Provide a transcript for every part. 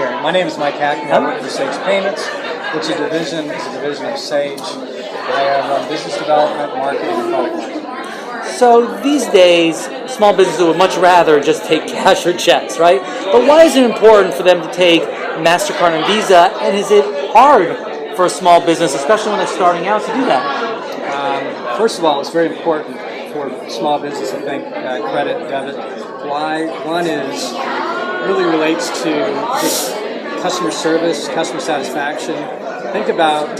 Gary. My name is Mike Hackney. I work for Sage Payments, which is a division of Sage. I run business development, marketing, and product marketing. So these days, small businesses would much rather just take cash or checks, right? But why is it important for them to take MasterCard and Visa, and is it hard for a small business, especially when they're starting out, to do that? First of all, it's very important for small business to think credit, debit. Why? One is really relates to just customer service, customer satisfaction. Think about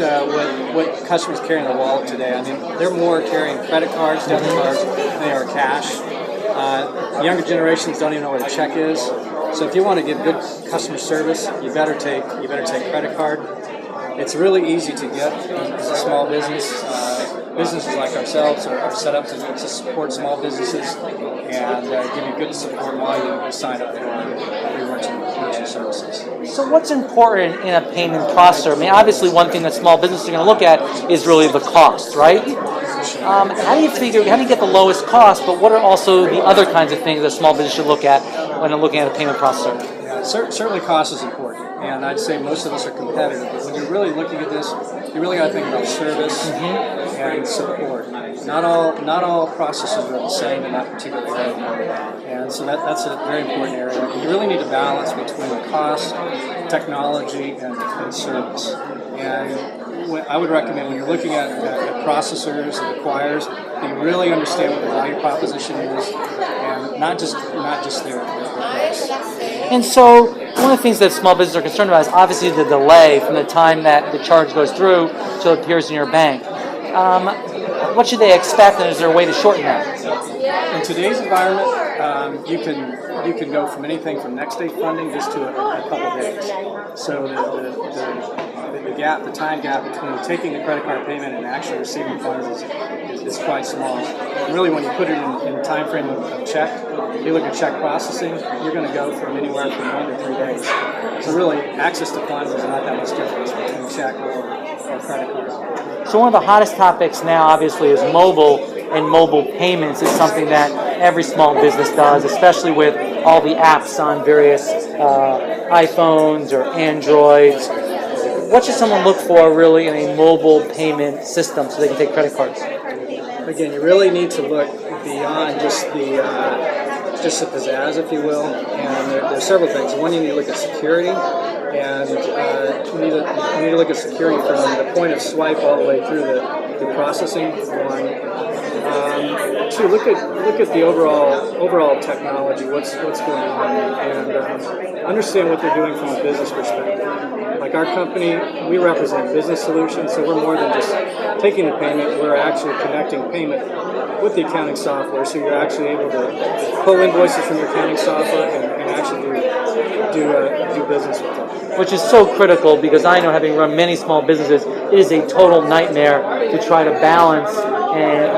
what customers carry in their wallet today. I mean, they're more carrying credit cards, debit cards, than they are cash. Younger generations don't even know what a check is. So if you want to get good customer service, you better take credit card. It's really easy to get as a small business. Businesses like ourselves are set up to support small businesses and give you good support while you sign up for your merchant services. So what's important in a payment processor? I mean, obviously one thing that small businesses are going to look at is really the cost, right? How do you get the lowest cost, but what are also the other kinds of things that small business should look at when they're looking at a payment processor? Yeah, certainly cost is important, and I'd say most of us are competitive, but when you're really looking at this, you really got to think about service and support. Not all processors are the same in that particular area, and so that's a very important area. You really need to balance between cost, technology, and service. And I would recommend when you're looking at processors and acquirers, that you really understand what the value proposition is, and not just their price. And so one of the things that small businesses are concerned about is obviously the delay from the time that the charge goes through till it appears in your bank. What should they expect, and is there a way to shorten that? In today's environment, you can go from anything from next day funding just to a couple of days. So the time gap between taking the credit card payment and actually receiving funds is quite small. And really, when you put it in the time frame of check, if you look at check processing, you're going to go from anywhere from 1 to 3 days. So really, access to funds is not that much difference between check or credit card. So one of the hottest topics now, obviously, is mobile, and mobile payments is something that every small business does, especially with all the apps on various iPhones or Androids. What should someone look for really in a mobile payment system so they can take credit cards? Again, you really need to look beyond just the pizzazz, if you will. And there's several things. One, you need to look at security, and you need to look at security from the point of swipe all the way through the processing. One. Two, look at the overall technology. What's going on, and understand what they're doing from a business perspective. Like our company, we represent business solutions, so we're more than just taking the payment. We're actually connecting payment with the accounting software, so you're actually able to pull invoices from your accounting software and actually do business with them. Which is so critical, because I know, having run many small businesses, it is a total nightmare to try to balance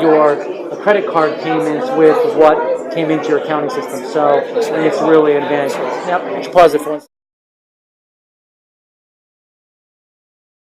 your credit card payments with what came into your accounting system. So it's really an advantage. Yep, let's pause it for one second.